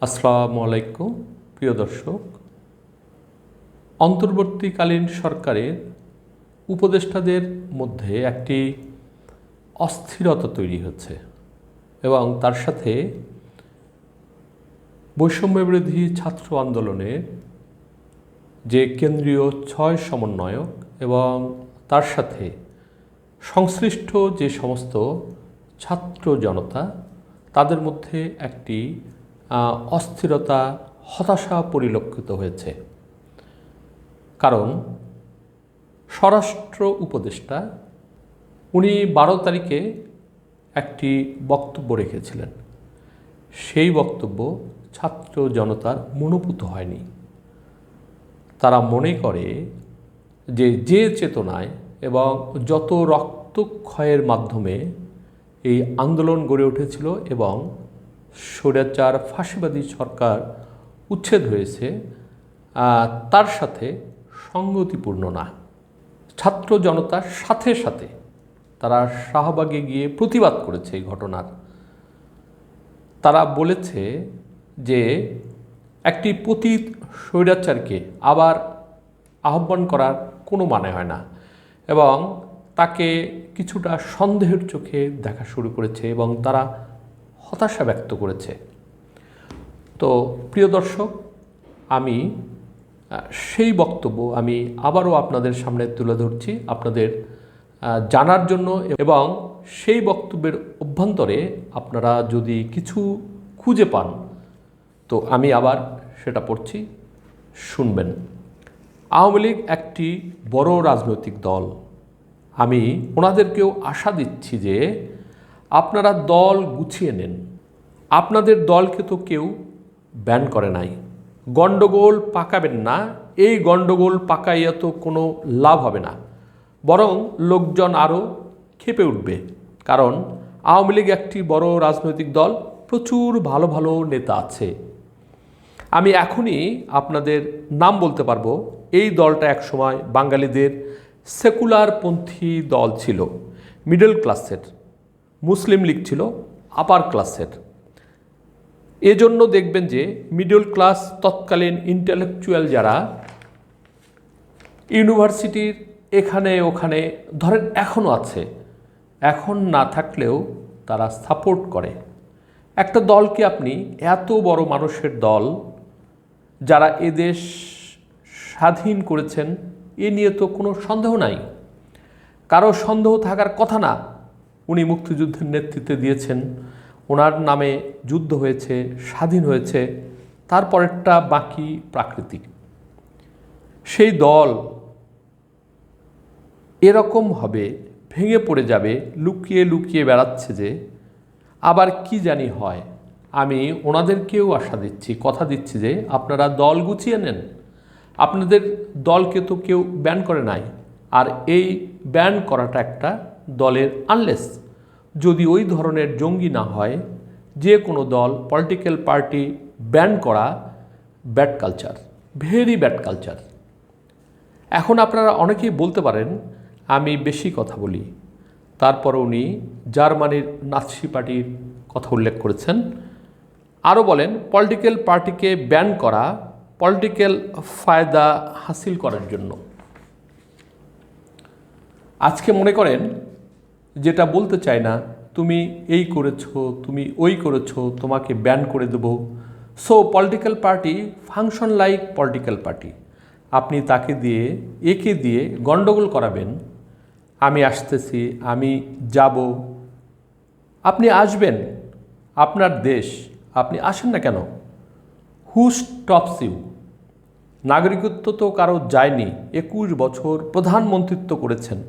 আসসালামু আলাইকুম প্রিয় দর্শক, অন্তর্বর্তীকালীন সরকারের উপদেষ্টাদের মধ্যে একটি অস্থিরতা তৈরি হচ্ছে এবং তার সাথে বৈষম্যবিরোধী ছাত্র আন্দোলনের যে কেন্দ্রীয় ৬ সমন্বয়ক এবং তার সাথে সংশ্লিষ্ট যে সমস্ত ছাত্র জনতা তাদের মধ্যে একটি অস্থিরতা, হতাশা পরিলক্ষিত হয়েছে। কারণ স্বরাষ্ট্র উপদেষ্টা উনি ১২ তারিখে একটি বক্তব্য রেখেছিলেন। সেই বক্তব্য ছাত্র জনতার মনোপুত হয়নি। তারা মনে করে যে চেতনায় এবং যত রক্তক্ষয়ের মাধ্যমে এই আন্দোলন গড়ে উঠেছিল এবং স্বৈরাচার ফাঁসিবাদী সরকার উচ্ছেদ হয়েছে, তার সাথে সঙ্গতিপূর্ণ না। ছাত্র জনতার সাথে সাথে তারা শাহবাগে গিয়ে প্রতিবাদ করেছে এই ঘটনার। তারা বলেছে যে একটি পতিত স্বৈরাচারকে আবার আহ্বান করার কোনো মানে হয় না এবং তাকে কিছুটা সন্দেহের চোখে দেখা শুরু করেছে এবং তারা হতাশা ব্যক্ত করেছে। তো প্রিয় দর্শক, আমি সেই বক্তব্য আমি আবারও আপনাদের সামনে তুলে ধরছি আপনাদের জানার জন্য, এবং সেই বক্তব্যের অভ্যন্তরে আপনারা যদি কিছু খুঁজে পান তো আমি আবার সেটা পড়ছি, শুনবেন। আওয়ামী লীগ একটি বড় রাজনৈতিক দল। আমি ওনাদেরকেও আশা দিচ্ছি যে আপনারা দল গুছিয়ে নেন। আপনাদের দলকে তো কেউ ব্যান করে নাই। গণ্ডগোল পাকাবেন না। এই গণ্ডগোল পাকাইয়া তো কোনো লাভ হবে না, বরং লোকজন আরও ক্ষেপে উঠবে। কারণ আওয়ামী লীগ একটি বড় রাজনৈতিক দল, প্রচুর ভালো ভালো নেতা আছে। আমি এখনই আপনাদের নাম বলতে পারবো। এই দলটা একসময় বাঙালিদের সেকুলারপন্থী দল ছিল, মিডল ক্লাসের। মুসলিম লীগ ছিল আপার ক্লাসের। এজন্য দেখবেন যে মিডল ক্লাস তৎকালীন ইন্টেলেকচুয়াল যারা ইউনিভার্সিটির এখানে ওখানে ধরেন এখনও আছে, এখন না থাকলেও তারা সাপোর্ট করে একটা দলকে। আপনি এত বড় মানুষের দল যারা এদেশ স্বাধীন করেছেন, এ নিয়ে তো কোনো সন্দেহ নাই, কারো সন্দেহ থাকার কথা না। উনি মুক্তিযুদ্ধের নেতৃত্বে দিয়েছেন, ওনার নামে যুদ্ধ হয়েছে, স্বাধীন হয়েছে, তারপরেরটা বাকি প্রাকৃতিক। সেই দল এরকমভাবে ভেঙে পড়ে যাবে, লুকিয়ে লুকিয়ে বেড়াচ্ছে যে আবার কি জানি হয়। আমি ওনাদেরকেও আশা দিচ্ছি, কথা দিচ্ছি যে আপনারা দল গুছিয়ে নেন। আপনাদের দলকে তো কেউ ব্যান করে নাই। আর এই ব্যান করাটা একটা দলের, আনলেস যদি ওই ধরনের জঙ্গি না হয়, যে কোনো দল পলিটিক্যাল পার্টি ব্যান করা bad culture, very bad culture. এখন আপনারা অনেকেই বলতে পারেন আমি বেশি কথা বলি। তারপর উনি জার্মানির নাৎসি পার্টির কথা উল্লেখ করেছেন। আরও বলেন পলিটিক্যাল পার্টিকে ব্যান করা পলিটিক্যাল ফায়দা হাসিল করার জন্য। আজকে মনে করেন যেটা বলতে চায় না, তুমি এই করেছো, তুমি ওই করেছো, তোমাকে ব্যান করে দেব। So political party function like political party. আপনি তাকে দিয়ে, একে দিয়ে গণ্ডগোল করাবেন। আমি আসতেছি, আমি যাব। আপনি আসবেন, আপনার দেশ, আপনি আসেন না কেন? হু স্টপস ইউ? নাগরিকত্ব তো কারো যায়নি। 21 বছর প্রধানমন্ত্রিত্ব করেছেন,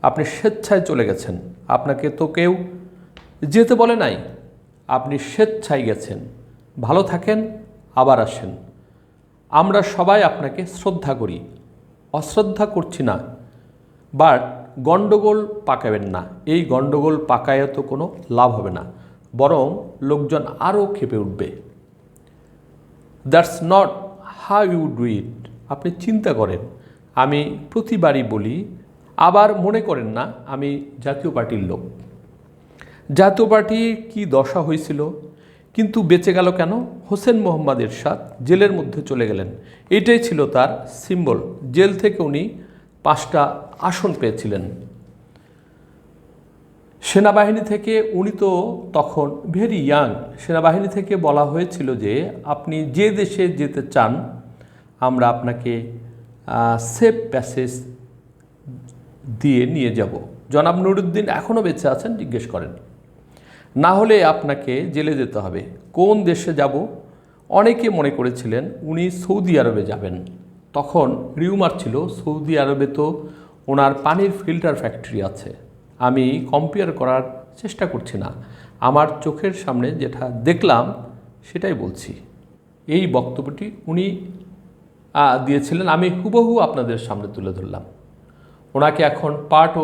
আপনি স্বেচ্ছায় চলে গেছেন। আপনাকে তো কেউ যেতে বলে নাই, আপনি স্বেচ্ছায় গেছেন। ভালো থাকেন, আবার আসেন। আমরা সবাই আপনাকে শ্রদ্ধা করি, অশ্রদ্ধা করছি না, বাট গণ্ডগোল পাকাবেন না। এই গণ্ডগোল পাকায় তো কোনো লাভ হবে না, বরং লোকজন আরও ক্ষেপে উঠবে। That's not how you do it. আপনি চিন্তা করেন। আমি প্রতিবারই বলি, আবার মনে করেন না আমি জাতীয় পার্টির লোক। জাতীয় পার্টির কী দশা হয়েছিল, কিন্তু বেঁচে গেল কেন? হোসেন মোহাম্মদ এরশাদ জেলের মধ্যে চলে গেলেন, এটাই ছিল তার সিম্বল। জেল থেকে উনি 5টা আসন পেয়েছিলেন। সেনাবাহিনী থেকে, উনি তো তখন ভেরি ইয়াং, সেনাবাহিনী থেকে বলা হয়েছিল যে আপনি যে দেশে যেতে চান আমরা আপনাকে সেফ প্যাসেজ দিয়ে নিয়ে যাব। জনাব নুরুদ্দিন এখনও বেঁচে আছেন, জিজ্ঞেস করেন। না হলে আপনাকে জেলে যেতে হবে। কোন দেশে যাব? অনেকে মনে করেছিলেন উনি সৌদি আরবে যাবেন। তখন রিউমার ছিল সৌদি আরবে তো ওনার পানির ফিল্টার ফ্যাক্টরি আছে। আমি কম্পেয়ার করার চেষ্টা করছি না, আমার চোখের সামনে যেটা দেখলাম সেটাই বলছি। এই বক্তব্যটি উনি দিয়েছিলেন, আমি হুবহু আপনাদের সামনে তুলে ধরলাম। ওনাকে এখন পাট ও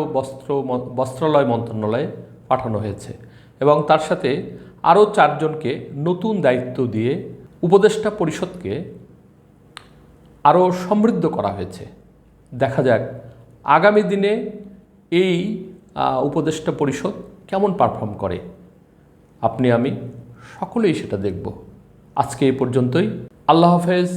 বস্ত্রালয় মন্ত্রণালয়ে পাঠানো হয়েছে এবং তার সাথে আরও 4 জনকে নতুন দায়িত্ব দিয়ে উপদেষ্টা পরিষদকে আরও সমৃদ্ধ করা হয়েছে। দেখা যাক আগামী দিনে এই উপদেষ্টা পরিষদ কেমন পারফর্ম করে। আপনি আমি সকলেই সেটা দেখব। আজকে এই পর্যন্তই। আল্লাহ হাফেজ।